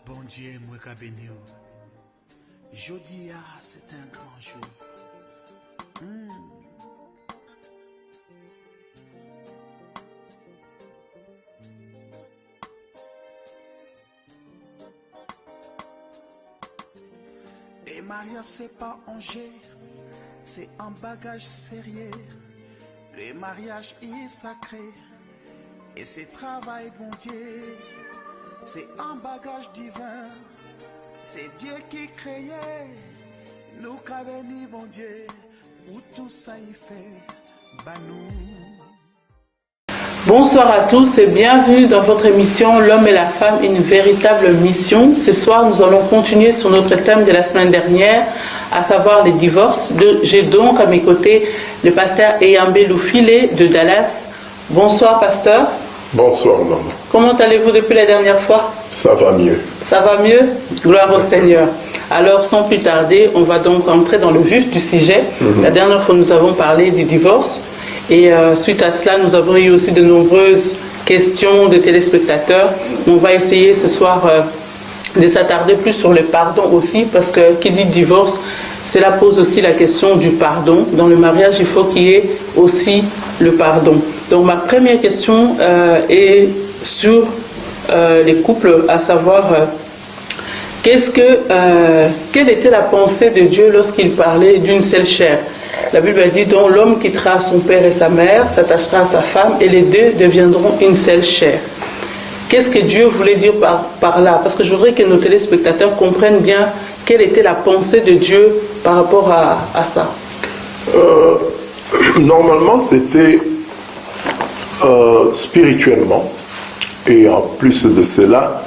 Bon Dieu, moi qu'a béni. Jeudi, c'est un grand jour. Les mariages, c'est pas un jeu, c'est un bagage sérieux. Le mariage est sacré et c'est travail, bon Dieu. C'est un bagage divin, c'est Dieu qui créait. Nous qu'a béni, bon Dieu, pour tout ça il fait, bah nous. Bonsoir à tous et bienvenue dans votre émission L'homme et la femme, une véritable mission. Ce soir, nous allons continuer sur notre thème de la semaine dernière, à savoir les divorces. J'ai donc à mes côtés le pasteur Eyambe Loufile de Dallas. Bonsoir pasteur. Bonsoir maman. Comment allez-vous depuis la dernière fois? Ça va mieux. Ça va mieux? Gloire au Seigneur. Alors sans plus tarder, on va donc entrer dans le vif du sujet. La dernière fois, nous avons parlé du divorce. Et suite à cela, nous avons eu aussi de nombreuses questions de téléspectateurs. On va essayer ce soir de s'attarder plus sur le pardon aussi, parce que qui dit divorce, cela pose aussi la question du pardon. Dans le mariage, il faut qu'il y ait aussi le pardon. Donc ma première question est sur les couples, à savoir quelle était la pensée de Dieu lorsqu'il parlait d'une seule chair. La Bible dit donc l'homme quittera son père et sa mère, s'attachera à sa femme et les deux deviendront une seule chair. Qu'est-ce que Dieu voulait dire par là? Parce que je voudrais que nos téléspectateurs comprennent bien quelle était la pensée de Dieu par rapport à ça. Normalement, c'était spirituellement. Et en plus de cela,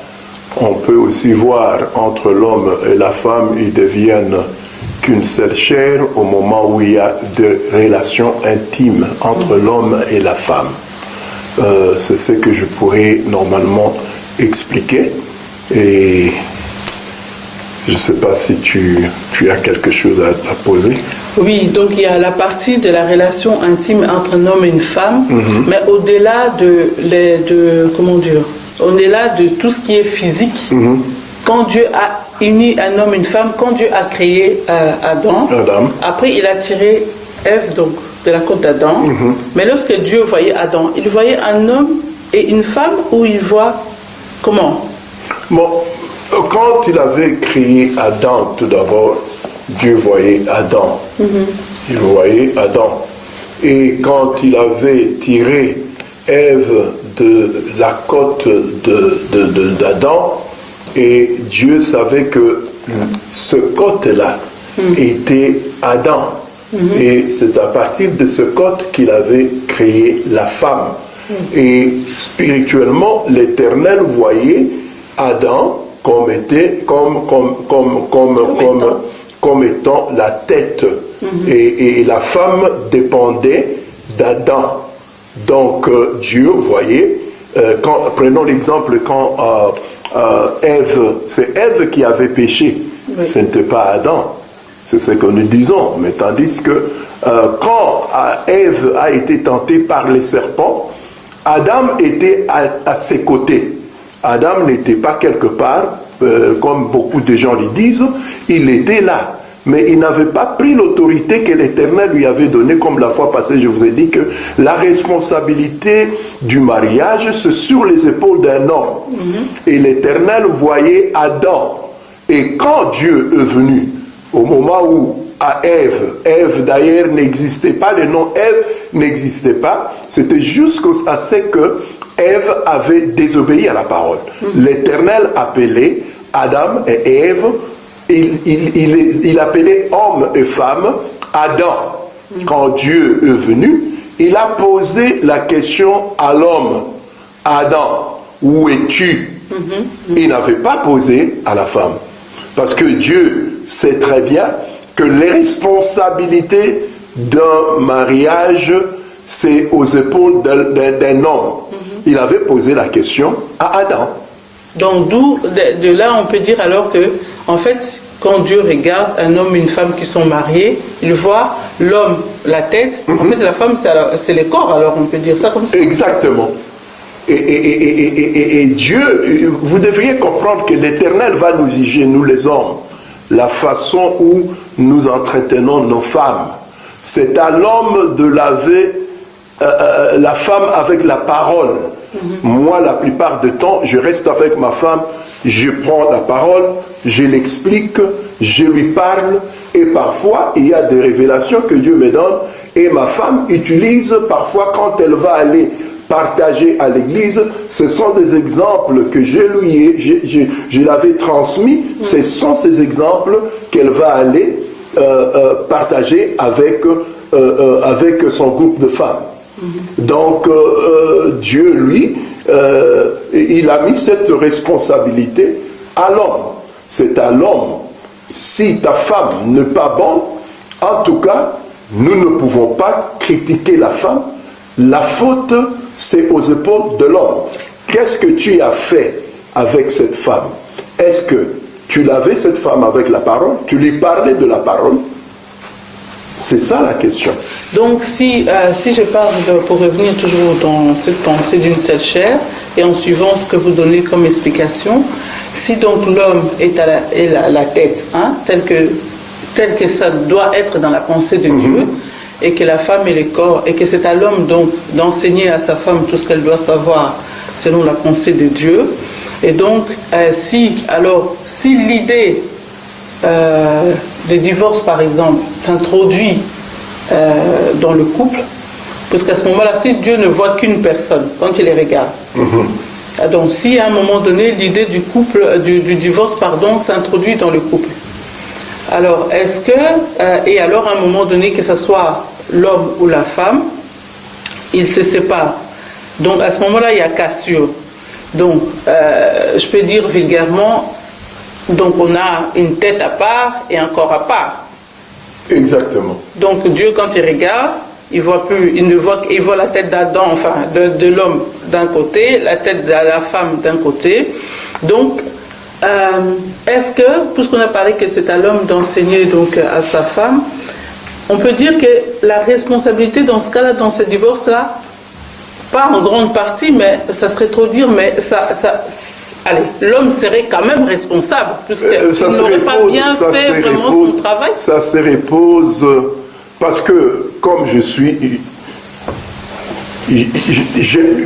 on peut aussi voir entre l'homme et la femme, ils deviennent qu'une seule chair au moment où il y a des relations intimes entre l'homme et la femme. C'est ce que je pourrais normalement expliquer. Et je ne sais pas si tu as quelque chose à poser. Oui, donc il y a la partie de la relation intime entre un homme et une femme, mais au-delà au-delà de tout ce qui est physique, quand Dieu a uni un homme et une femme, quand Dieu a créé Adam, après il a tiré Ève donc de la côte d'Adam, mais lorsque Dieu voyait Adam, il voyait un homme et une femme, ou il voit comment? Bon, quand il avait créé Adam, tout d'abord, Dieu voyait Adam. Il voyait Adam. Et quand il avait tiré Ève de la côte d'Adam, et Dieu savait que ce côte-là était Adam. Et c'est à partir de ce côte qu'il avait créé la femme. Et spirituellement, l'Éternel voyait Adam comme étant la tête. Et la femme dépendait d'Adam. Donc Dieu voyait, prenons l'exemple quand Ève, c'est Ève qui avait péché, ce n'était pas Adam, c'est ce que nous disons, mais tandis que quand Ève a été tentée par les serpents, Adam était à ses côtés. Adam n'était pas quelque part, comme beaucoup de gens le disent, il était là. Mais il n'avait pas pris l'autorité que l'Éternel lui avait donnée, comme la fois passée, je vous ai dit que la responsabilité du mariage, c'est sur les épaules d'un homme. Et l'Éternel voyait Adam. Et quand Dieu est venu, au moment où à Ève d'ailleurs n'existait pas, le nom Ève n'existait pas, c'était jusqu'à ce que Ève avait désobéi à la parole. L'Éternel appelait Adam et Ève, il appelait homme et femme Adam. Quand Dieu est venu, il a posé la question à l'homme, Adam, où es-tu? Il n'avait pas posé à la femme. Parce que Dieu sait très bien que les responsabilités d'un mariage, c'est aux épaules d'un homme. Il avait posé la question à Adam. Donc de là, on peut dire alors que, en fait, quand Dieu regarde un homme et une femme qui sont mariés, il voit l'homme, la tête, en fait la femme c'est le corps, alors on peut dire ça comme ça. Exactement. Et Dieu, vous devriez comprendre que l'Éternel va nous juger, nous les hommes, la façon où nous entretenons nos femmes. C'est à l'homme de laver la femme avec la parole. Moi, la plupart du temps, je reste avec ma femme, je prends la parole, je l'explique, je lui parle, et parfois, il y a des révélations que Dieu me donne, et ma femme utilise parfois quand elle va aller partager à l'église. Ce sont des exemples que je l'avais transmis, ce sont ces exemples qu'elle va aller partager avec son groupe de femmes. Donc Dieu, lui, il a mis cette responsabilité à l'homme. C'est à l'homme. Si ta femme n'est pas bonne, en tout cas, nous ne pouvons pas critiquer la femme. La faute, c'est aux épaules de l'homme. Qu'est-ce que tu as fait avec cette femme? Est-ce que tu lavais cette femme avec la parole? Tu lui parlais de la parole? C'est ça la question. Donc si je parle, pour revenir toujours dans cette pensée d'une seule chair, et en suivant ce que vous donnez comme explication, si donc l'homme est la tête, hein, tel que ça doit être dans la pensée de Dieu, et que la femme est le corps, et que c'est à l'homme donc d'enseigner à sa femme tout ce qu'elle doit savoir selon la pensée de Dieu, et donc si l'idée de divorce, par exemple, s'introduit dans le couple, parce qu'à ce moment-là, si Dieu ne voit qu'une personne quand il les regarde, donc si à un moment donné l'idée du divorce s'introduit dans le couple, alors est-ce que et alors à un moment donné, que ce soit l'homme ou la femme, ils se séparent, donc à ce moment-là il y a cassure, donc je peux dire vulgairement, donc on a une tête à part et un corps à part. Exactement. Donc Dieu, quand il regarde, il voit la tête d'Adam, enfin de l'homme d'un côté, la tête de la femme d'un côté. Donc est-ce que, puisqu'on a parlé que c'est à l'homme d'enseigner donc à sa femme, on peut dire que la responsabilité dans ce cas-là, dans ce divorce-là, pas en grande partie, mais ça serait trop dire, mais allez, l'homme serait quand même responsable, puisqu'il n'aurait pas bien fait vraiment son travail. Ça se repose, parce que comme je suis,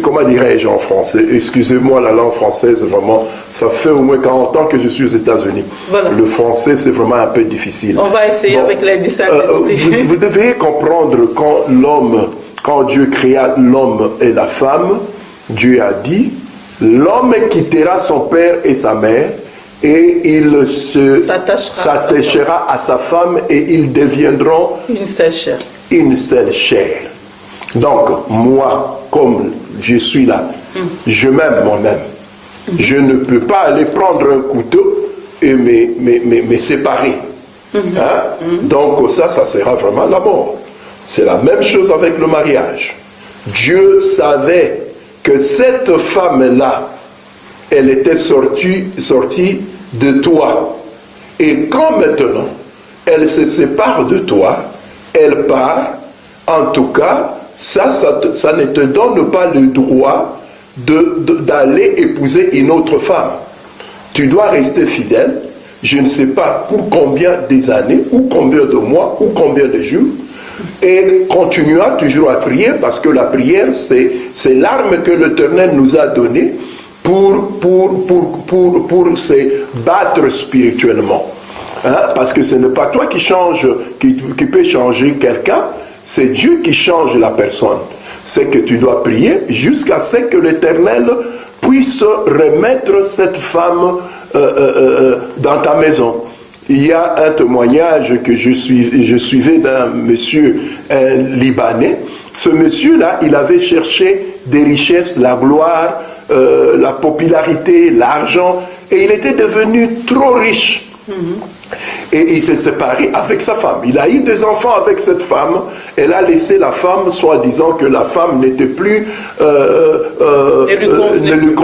comment dirais-je en français, excusez-moi, la langue française, vraiment, ça fait au moins 40 ans que je suis aux États-Unis. Voilà. Le français, c'est vraiment un peu difficile. On va essayer avec les dessins. Vous devez comprendre quand Dieu créa l'homme et la femme, Dieu a dit, l'homme quittera son père et sa mère et il s'attachera à sa femme et ils deviendront une seule chair. Donc, moi, comme je suis là, je m'aime moi-même. Je ne peux pas aller prendre un couteau et me séparer. Donc, ça sera vraiment la mort. C'est la même chose avec le mariage. Dieu savait que cette femme-là, elle était sortie de toi. Et quand maintenant, elle se sépare de toi, elle part, en tout cas, ça ne te donne pas le droit d'aller épouser une autre femme. Tu dois rester fidèle, je ne sais pas pour combien des années, ou combien de mois, ou combien de jours, et continuera toujours à prier, parce que la prière, c'est l'arme que l'Éternel nous a donnée pour se battre spirituellement. Parce que ce n'est pas toi qui change, qui peut changer quelqu'un, c'est Dieu qui change la personne. C'est que tu dois prier jusqu'à ce que l'Éternel puisse remettre cette femme dans ta maison. Il y a un témoignage que je suivais d'un monsieur, un Libanais. Ce monsieur-là, il avait cherché des richesses, la gloire, la popularité, l'argent, et il était devenu trop riche. Et il s'est séparé avec sa femme. Il a eu des enfants avec cette femme. Elle a laissé la femme, soit disant que la femme n'était plus, ne lui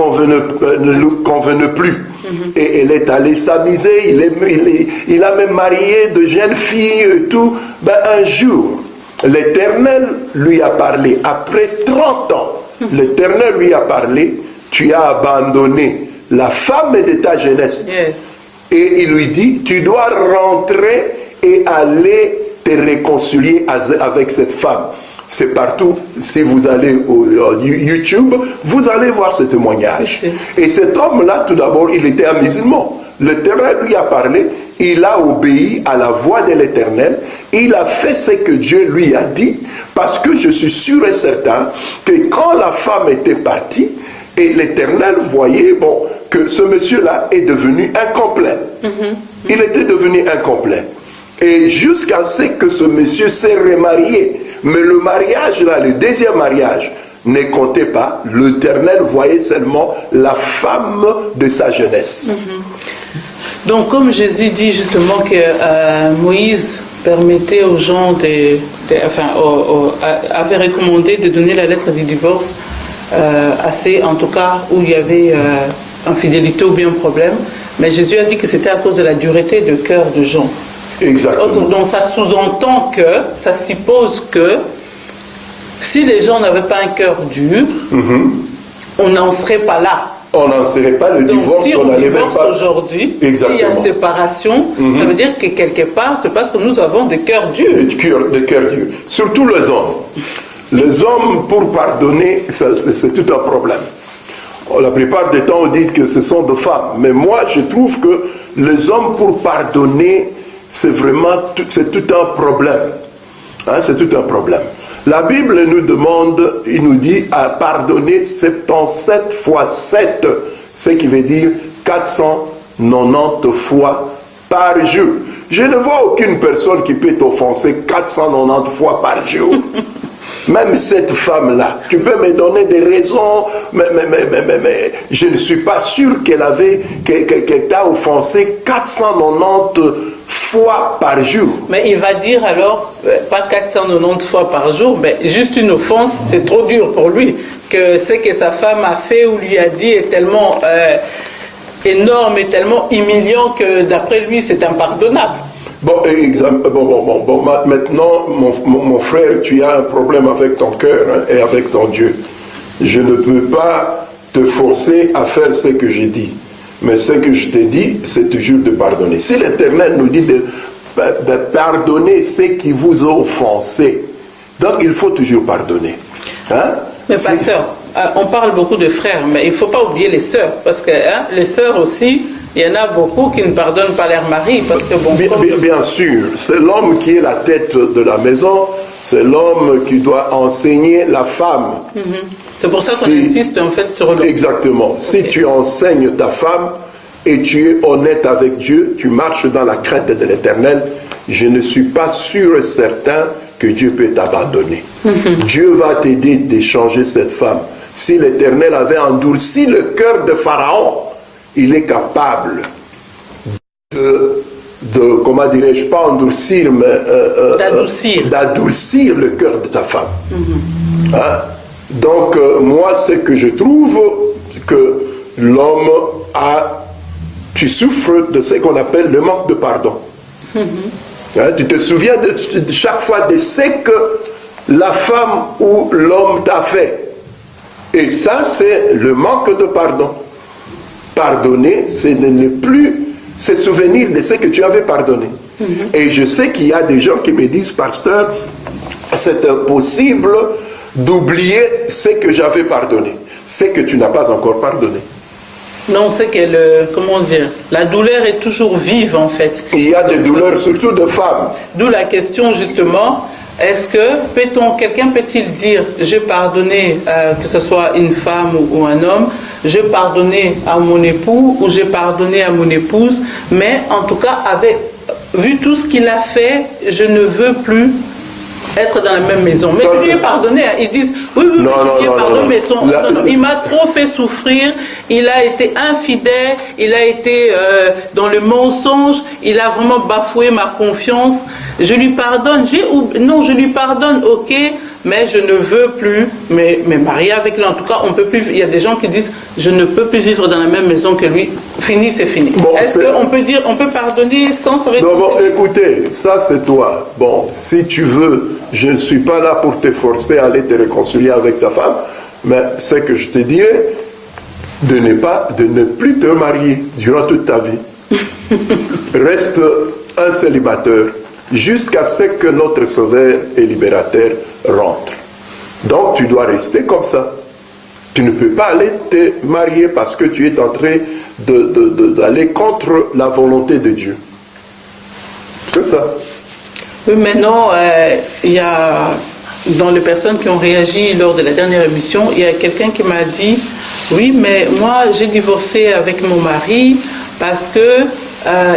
convenait plus. Et elle est allée s'amuser. Il a même marié de jeunes filles et tout. Ben, un jour, l'Éternel lui a parlé après 30 ans. L'Éternel lui a parlé, tu as abandonné la femme de ta jeunesse. Yes. Et il lui dit, tu dois rentrer et aller te réconcilier avec cette femme. C'est partout, si vous allez au YouTube, vous allez voir ce témoignage. Et cet homme-là, tout d'abord, il était un musulman. L'Éternel lui a parlé, il a obéi à la voix de l'Éternel, il a fait ce que Dieu lui a dit, parce que je suis sûr et certain que quand la femme était partie, et l'Éternel voyait que ce monsieur-là est devenu incomplet. Il était devenu incomplet. Et jusqu'à ce que ce monsieur s'est remarié. Mais le mariage là, le deuxième mariage, ne comptait pas. L'Éternel voyait seulement la femme de sa jeunesse. Donc, comme Jésus dit justement que Moïse permettait aux gens avait recommandé de donner la lettre du divorce en tout cas, où il y avait infidélité ou bien problème. Mais Jésus a dit que c'était à cause de la dureté de cœur de gens. Exactement. Donc ça sous-entend ça suppose que si les gens n'avaient pas un cœur dur, on n'en serait pas là. On n'en serait pas, le divorce, si on n'allait divorce pas. Aujourd'hui, s'il y a séparation, ça veut dire que quelque part, c'est parce que nous avons des cœurs durs. Des cœurs durs. Surtout les hommes. Les hommes, pour pardonner, c'est tout un problème. La plupart des temps, on dit que ce sont des femmes. Mais moi, je trouve que les hommes, pour pardonner, c'est tout un problème. C'est tout un problème. La Bible nous demande, il nous dit à pardonner 77 fois 7, ce qui veut dire 490 fois par jour. Je ne vois aucune personne qui peut t'offenser 490 fois par jour. Même cette femme-là, tu peux me donner des raisons, mais je ne suis pas sûr qu'elle t'a offensé 490 fois par jour. Mais il va dire alors, pas 490 fois par jour, mais juste une offense, c'est trop dur pour lui. Que ce que sa femme a fait ou lui a dit est tellement énorme et tellement humiliant que d'après lui, c'est impardonnable. Maintenant, mon frère, tu as un problème avec ton cœur et avec ton Dieu. Je ne peux pas te forcer à faire ce que j'ai dit. Mais ce que je t'ai dit, c'est toujours de pardonner. Si l'Éternel nous dit de pardonner ceux qui vous ont offensé, donc il faut toujours pardonner. Mais pasteur, on parle beaucoup de frères, mais il ne faut pas oublier les sœurs. Parce que les sœurs aussi, il y en a beaucoup qui ne pardonnent pas leur mari. Parce que bien sûr, c'est l'homme qui est la tête de la maison, c'est l'homme qui doit enseigner la femme. C'est pour ça qu'on insiste en fait sur le... Exactement. Si tu enseignes ta femme et tu es honnête avec Dieu, tu marches dans la crainte de l'Éternel, je ne suis pas sûr et certain que Dieu peut t'abandonner. Dieu va t'aider d'échanger cette femme. Si l'Éternel avait endurci le cœur de Pharaon, il est capable comment dirais-je, pas endurcir, mais d'adoucir le cœur de ta femme. Donc, moi, ce que je trouve, que l'homme tu souffres de ce qu'on appelle le manque de pardon. Tu te souviens de chaque fois de ce que la femme ou l'homme t'a fait. Et ça, c'est le manque de pardon. Pardonner, c'est ne plus se souvenir de ce que tu avais pardonné. Et je sais qu'il y a des gens qui me disent, pasteur, c'est impossible d'oublier ce que j'avais pardonné, ce que tu n'as pas encore pardonné. Non, c'est que comment dire, la douleur est toujours vive en fait. Il y a des douleurs, surtout de femmes. D'où la question justement, est-ce que quelqu'un peut-il dire, j'ai pardonné, que ce soit une femme ou un homme, j'ai pardonné à mon époux ou j'ai pardonné à mon épouse, mais en tout cas, vu tout ce qu'il a fait, je ne veux plus être dans la même maison. Mais tu lui as pardonné. Ils disent, oui, je lui ai pardonné, mais il m'a trop fait souffrir, il a été infidèle, il a été dans le mensonge, il a vraiment bafoué ma confiance. Je lui pardonne. Non, je lui pardonne, ok, mais je ne veux plus me marier avec lui. En tout cas, on peut plus. Il y a des gens qui disent, je ne peux plus vivre dans la même maison que lui. Fini, c'est fini. Est-ce qu'on peut dire, on peut pardonner sans se réconcilier? Non, écoutez, ça c'est toi. Bon, si tu veux, je ne suis pas là pour te forcer à aller te réconcilier avec ta femme. Mais c'est que je te dirais de ne plus te marier durant toute ta vie. Reste un célibataire jusqu'à ce que notre Sauveur et Libérateur rentre. Donc tu dois rester comme ça. Tu ne peux pas aller te marier parce que tu es en train d'aller contre la volonté de Dieu. C'est ça. Oui, maintenant, il y a, dans les personnes qui ont réagi lors de la dernière émission, il y a quelqu'un qui m'a dit, oui, mais moi, j'ai divorcé avec mon mari parce que,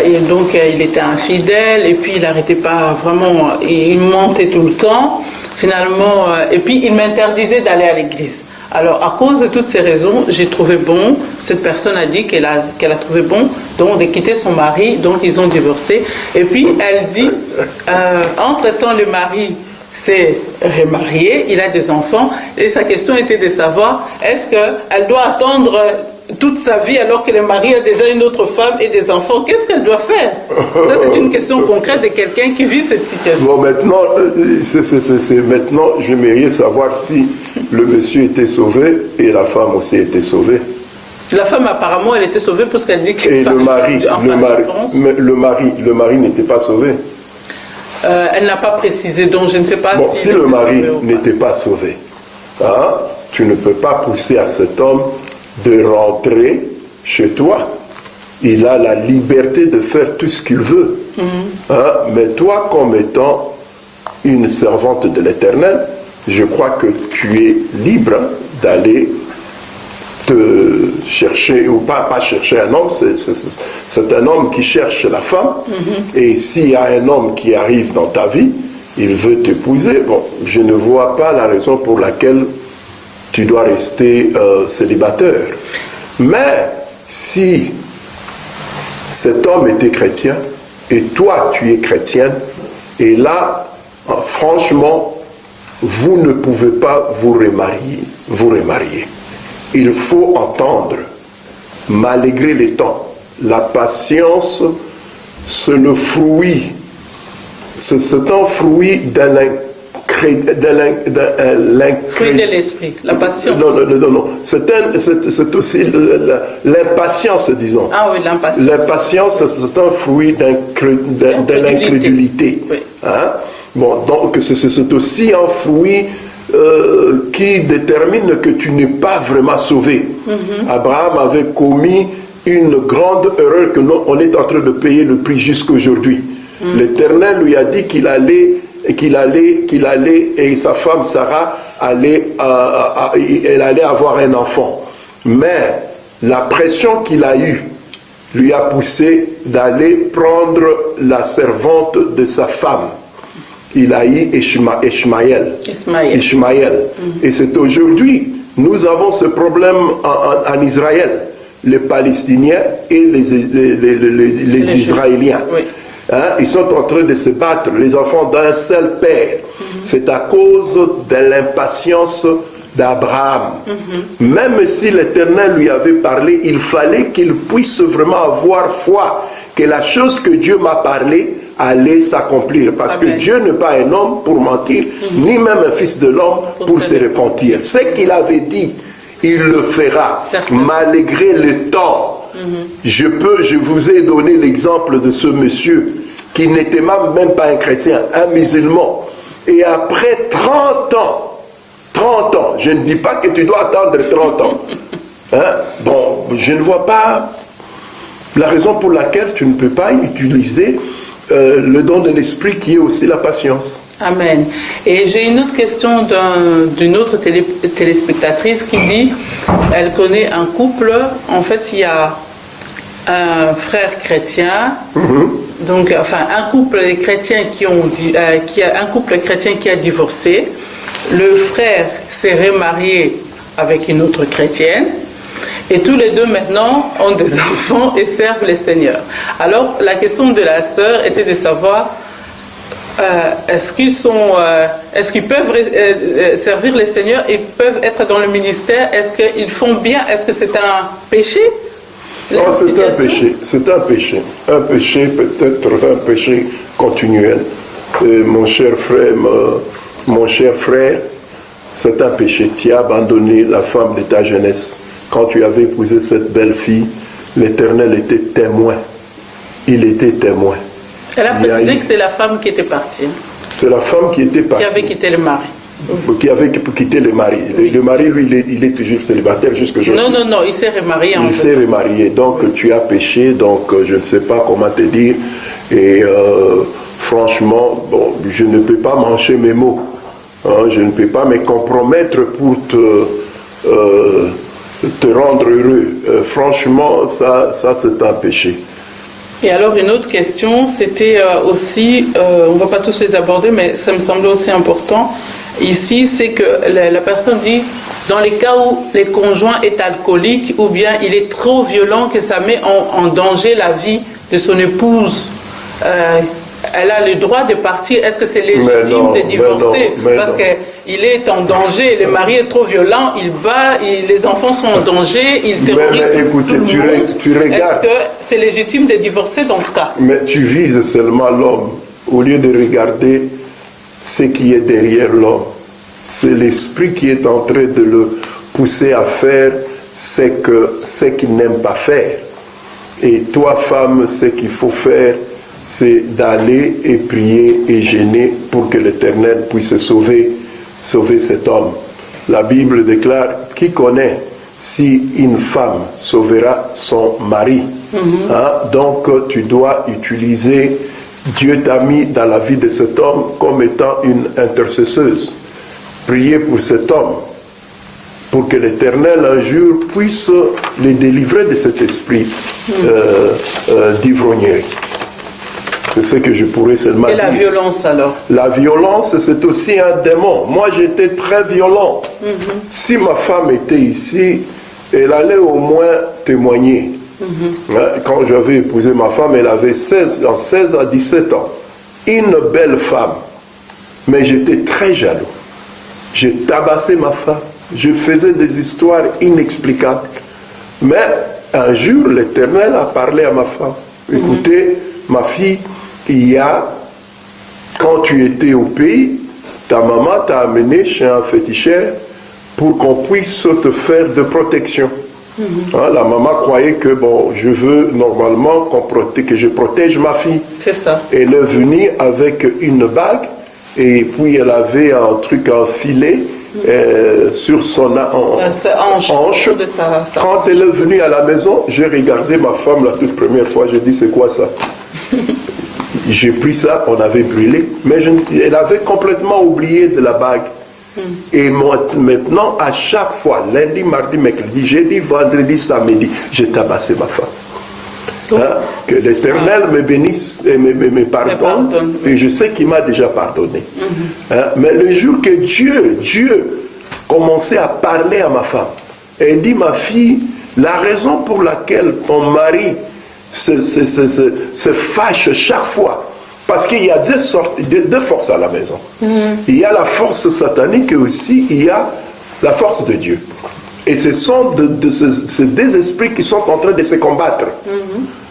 et donc, il était infidèle, et puis il n'arrêtait pas vraiment, il mentait tout le temps, finalement, et puis il m'interdisait d'aller à l'église. Alors, à cause de toutes ces raisons, j'ai trouvé bon, cette personne a dit qu'elle a trouvé bon, donc de quitter son mari, donc ils ont divorcé. Et puis, elle dit, entre-temps, le mari s'est remarié, il a des enfants, et sa question était de savoir, est-ce qu'elle doit attendre toute sa vie alors que le mari a déjà une autre femme et des enfants? Qu'est-ce qu'elle doit faire? Ça, c'est une question concrète de quelqu'un qui vit cette situation. Bon, maintenant, maintenant, j'aimerais savoir si le monsieur était sauvé et la femme aussi était sauvée. La femme, apparemment, elle était sauvée parce qu'elle dit que... Et le mari n'était pas sauvé. Elle n'a pas précisé, donc je ne sais pas si le mari n'était pas sauvé, hein, tu ne peux pas pousser à cet homme de rentrer chez toi. Il a la liberté de faire tout ce qu'il veut. Hein, mais toi, comme étant une servante de l'Éternel, je crois que tu es libre d'aller te chercher, ou pas chercher un homme, c'est un homme qui cherche la femme, et s'il y a un homme qui arrive dans ta vie, il veut t'épouser, bon, je ne vois pas la raison pour laquelle tu dois rester célibataire. Mais si cet homme était chrétien, et toi tu es chrétienne, et là, franchement, vous ne pouvez pas vous remarier. Il faut entendre, malgré les temps, la patience, c'est le fruit, c'est un fruit fruit de l'esprit, la patience. Non. C'est aussi l'impatience, disons. Ah oui, l'impatience. L'impatience, c'est un fruit de l'incrédulité. Oui. Hein? Bon, donc c'est aussi un fruit qui détermine que tu n'es pas vraiment sauvé. Abraham avait commis une grande erreur que on est en train de payer le prix jusqu'aujourd'hui. L'Éternel lui a dit qu'il allait, et sa femme Sarah elle allait avoir un enfant. Mais la pression qu'il a eue lui a poussé d'aller prendre la servante de sa femme. Il a eu Ishmaël. Et c'est aujourd'hui, nous avons ce problème en Israël, les Palestiniens et les Israéliens. Oui. Hein, ils sont en train de se battre, les enfants d'un seul père. C'est à cause de l'impatience d'Abraham. Même si l'Éternel lui avait parlé, il fallait qu'il puisse vraiment avoir foi que la chose que Dieu m'a parlé allait s'accomplir. Parce que Dieu n'est pas un homme pour mentir, ni même un fils de l'homme pour se repentir. Ce qu'il avait dit, il le fera, malgré le temps. Je vous ai donné l'exemple de ce monsieur qui n'était même pas un chrétien, un musulman. Et après 30 ans, je ne dis pas que tu dois attendre 30 ans. Hein? Bon, je ne vois pas la raison pour laquelle tu ne peux pas utiliser le don de l'esprit qui est aussi la patience. Amen. Et j'ai une autre question d'une autre téléspectatrice qui dit, elle connaît un couple, en fait il y a un frère chrétien, donc enfin un couple chrétien un couple chrétien qui a divorcé, le frère s'est remarié avec une autre chrétienne, et tous les deux maintenant ont des enfants et servent le Seigneur. Alors la question de la sœur était de savoir est-ce qu'ils peuvent servir le Seigneur, ils peuvent être dans le ministère, est-ce qu'ils font bien, est-ce que c'est un péché? Oh, c'est un péché, peut-être un péché continuel. Mon cher frère, C'est un péché. Tu as abandonné la femme de ta jeunesse. Quand tu avais épousé cette belle fille, l'Éternel était témoin. Il était témoin. Elle a précisé que c'est la femme qui était partie. C'est la femme qui était partie. Qui avait quitté le mari. Qui avait quitté le mari. Oui. Le mari, lui, il est toujours célibataire jusqu'aujourd'hui. Non, il s'est remarié. Il s'est remarié. Donc, tu as péché. Donc, je ne sais pas comment te dire. Et franchement, bon, je ne peux pas mancher mes mots. Hein, je ne peux pas me compromettre pour te rendre heureux. Franchement, ça c'est un péché. Et alors une autre question, c'était aussi, on ne va pas tous les aborder, mais ça me semblait aussi important, ici, c'est que la personne dit, dans les cas où le conjoint est alcoolique ou bien il est trop violent que ça met en danger la vie de son épouse, elle a le droit de partir. Est-ce que c'est légitime de divorcer? Parce qu'il est en danger, le mari est trop violent, il va, les enfants sont en danger, il terrorise écoutez, tout le monde. tu regardes. Est-ce que c'est légitime de divorcer dans ce cas? Mais tu vises seulement l'homme, au lieu de regarder ce qui est derrière l'homme. C'est l'esprit qui est en train de le pousser à faire ce qu'il n'aime pas faire. Et toi, femme, ce qu'il faut faire, c'est d'aller et prier et gêner pour que l'Éternel puisse sauver cet homme. La Bible déclare, qui connaît si une femme sauvera son mari? Hein? Donc tu dois utiliser, Dieu t'a mis dans la vie de cet homme comme étant une intercesseuse. Prier pour cet homme, pour que l'Éternel un jour puisse les délivrer de cet esprit d'ivrognerie. C'est ce que je pourrais seulement dire. Et la violence alors? La violence, c'est aussi un démon. Moi, j'étais très violent. Si ma femme était ici, elle allait au moins témoigner. Quand j'avais épousé ma femme, elle avait 16 à 17 ans. Une belle femme. Mais j'étais très jaloux. J'ai tabassé ma femme. Je faisais des histoires inexplicables. Mais un jour, l'Éternel a parlé à ma femme. Écoutez, ma fille, quand tu étais au pays, ta maman t'a amené chez un féticheur pour qu'on puisse te faire de protection. Hein, la maman croyait que je veux normalement que je protège ma fille. C'est ça. Elle est venue avec une bague et puis elle avait un truc, un filet sur son hanche. Quand elle est venue à la maison, j'ai regardé ma femme la toute première fois, j'ai dit c'est quoi ça? J'ai pris ça, on avait brûlé, mais elle avait complètement oublié de la bague. Et maintenant, à chaque fois, lundi, mardi, mercredi, jeudi, vendredi, samedi, j'ai tabassé ma femme. Hein? Que l'Éternel me bénisse et me pardonne. Et je sais qu'il m'a déjà pardonné. Hein? Mais le jour que Dieu commençait à parler à ma femme, elle dit, ma fille, la raison pour laquelle ton mari se fâche chaque fois, parce qu'il y a deux forces à la maison. Il y a la force satanique et aussi il y a la force de Dieu. Et ce sont ces deux esprits qui sont en train de se combattre.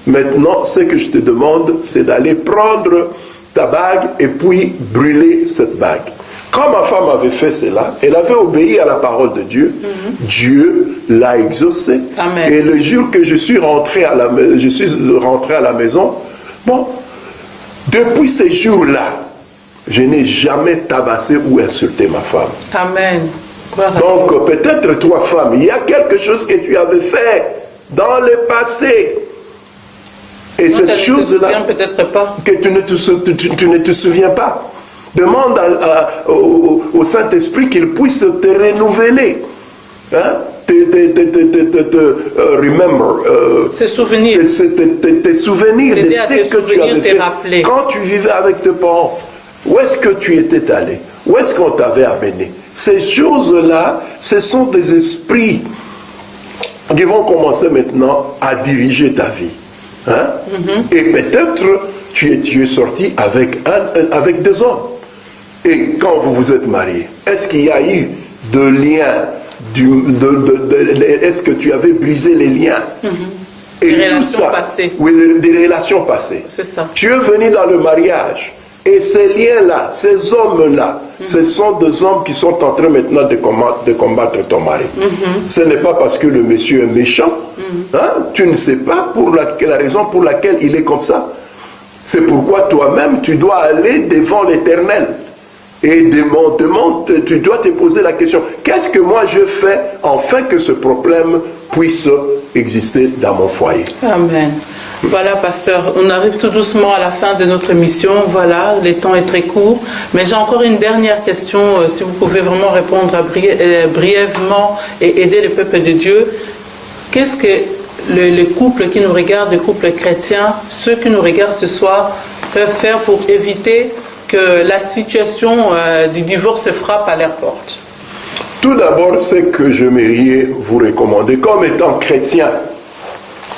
Maintenant, ce que je te demande, c'est d'aller prendre ta bague et puis brûler cette bague. Quand ma femme avait fait cela, elle avait obéi à la parole de Dieu. Dieu l'a exaucé. Amen. Et le jour que je suis rentré à la maison, depuis ce jour-là, je n'ai jamais tabassé ou insulté ma femme. Amen. Donc peut-être toi, femme, il y a quelque chose que tu avais fait dans le passé. Et non, cette chose-là, peut-être pas. Que tu ne te souviens pas. Demande au Saint-Esprit qu'il puisse te renouveler. Hein? Tes souvenirs. Tes souvenirs de ce que tu avais fait. Rappeler. Quand tu vivais avec tes parents, où est-ce que tu étais allé? Où est-ce qu'on t'avait amené? Ces choses-là, ce sont des esprits qui vont commencer maintenant à diriger ta vie. Hein? Et peut-être tu es sorti avec des hommes. Et quand vous vous êtes mariés, est-ce qu'il y a eu de liens? Est-ce que tu avais brisé les liens? Et des tout ça, passées. Oui, des relations passées. C'est ça. Tu es venu dans le mariage. Et ces liens-là, ces hommes-là, ce sont des hommes qui sont en train maintenant de combattre ton mari. Ce n'est pas parce que le monsieur est méchant. Hein? Tu ne sais pas pour la raison pour laquelle il est comme ça. C'est pourquoi toi-même, tu dois aller devant l'Éternel. Et tu dois te poser la question, qu'est-ce que moi je fais afin que ce problème puisse exister dans mon foyer? Amen. Voilà, pasteur, on arrive tout doucement à la fin de notre émission. Voilà, le temps est très court. Mais j'ai encore une dernière question, si vous pouvez vraiment répondre brièvement et aider le peuple de Dieu. Qu'est-ce que les couples qui nous regardent, les couples chrétiens, ceux qui nous regardent ce soir, peuvent faire pour éviter que la situation du divorce frappe à leur porte? Tout d'abord, ce que j'aimerais vous recommander comme étant chrétien,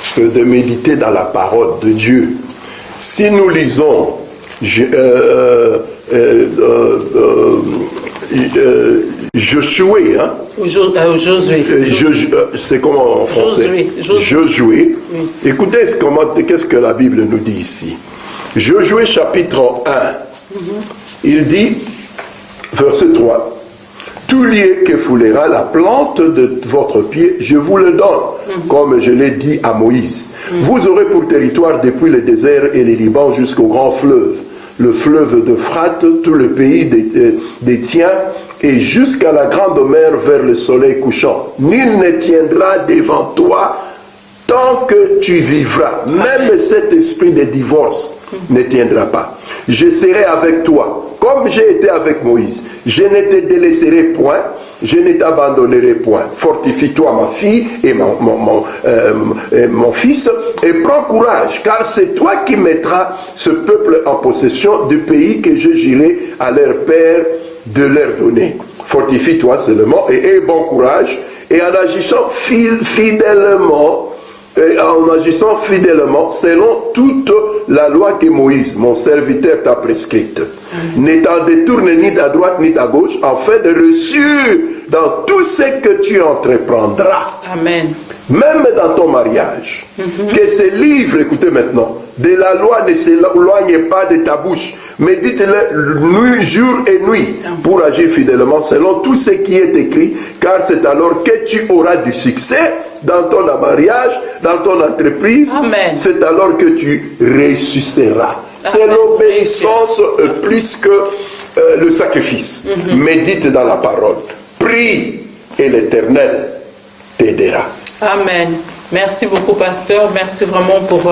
c'est de méditer dans la parole de Dieu. Si nous lisons Josué, hein? Josué. C'est comment en français? Josué. Oui. Écoutez qu'est-ce que la Bible nous dit ici. Josué chapitre 1. Il dit, verset 3, « Tout lieu que foulera la plante de votre pied, je vous le donne, comme je l'ai dit à Moïse. Vous aurez pour territoire depuis le désert et les Liban jusqu'au grand fleuve, le fleuve d'Euphrate, tout le pays des tiens, et jusqu'à la grande mer vers le soleil couchant. Nul ne tiendra devant toi tant que tu vivras. Même cet esprit de divorce ne tiendra pas. Je serai avec toi, comme j'ai été avec Moïse. Je ne te délaisserai point, je ne t'abandonnerai point. Fortifie-toi, ma fille et mon fils, et prends courage, car c'est toi qui mettras ce peuple en possession du pays que je jurai à leur père de leur donner. Fortifie-toi seulement et aie bon courage, et en agissant fidèlement, selon toute la loi que Moïse, mon serviteur, t'a prescrite. Ne t'en détourne ni à droite ni à gauche, afin de réussir dans tout ce que tu entreprendras. Amen. Même dans ton mariage. Que ce livre, écoutez maintenant, de la loi ne s'éloigne pas de ta bouche, mais dites-le nuit, jour et nuit, pour agir fidèlement selon tout ce qui est écrit, car c'est alors que tu auras du succès dans ton mariage, dans ton entreprise. Amen. C'est alors que tu réussiras. C'est l'obéissance plus que le sacrifice. Médite dans la parole. Prie et l'Éternel t'aidera. Amen. Merci beaucoup, pasteur. Merci vraiment pour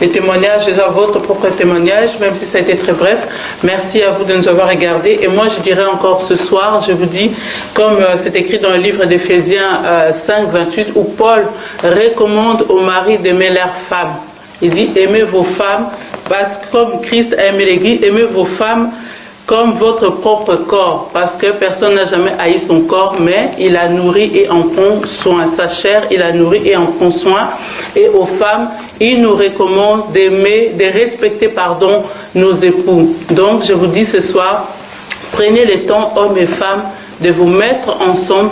les témoignages, déjà votre propre témoignage, même si ça a été très bref. Merci à vous de nous avoir regardés. Et moi, je dirais encore ce soir, je vous dis, comme c'est écrit dans le livre d'Éphésiens 5, 28, où Paul recommande aux maris d'aimer leurs femmes. Il dit, aimez vos femmes, parce que comme Christ a aimé l'Église, aimez vos femmes comme votre propre corps, parce que personne n'a jamais haï son corps, mais il la nourrit et en prend soin. Sa chair, il la nourrit et en prend soin. Et aux femmes, il nous recommande d'aimer, de respecter, nos époux. Donc, je vous dis ce soir, prenez le temps, hommes et femmes, de vous mettre ensemble,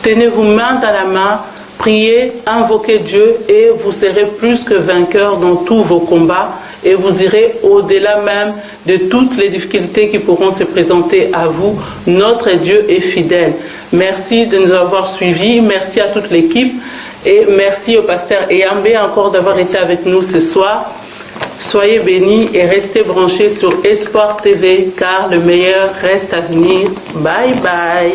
tenez-vous main dans la main, priez, invoquez Dieu et vous serez plus que vainqueurs dans tous vos combats. Et vous irez au-delà même de toutes les difficultés qui pourront se présenter à vous. Notre Dieu est fidèle. Merci de nous avoir suivis. Merci à toute l'équipe. Et merci au pasteur Eyambe encore d'avoir été avec nous ce soir. Soyez bénis et restez branchés sur Espoir TV car le meilleur reste à venir. Bye bye.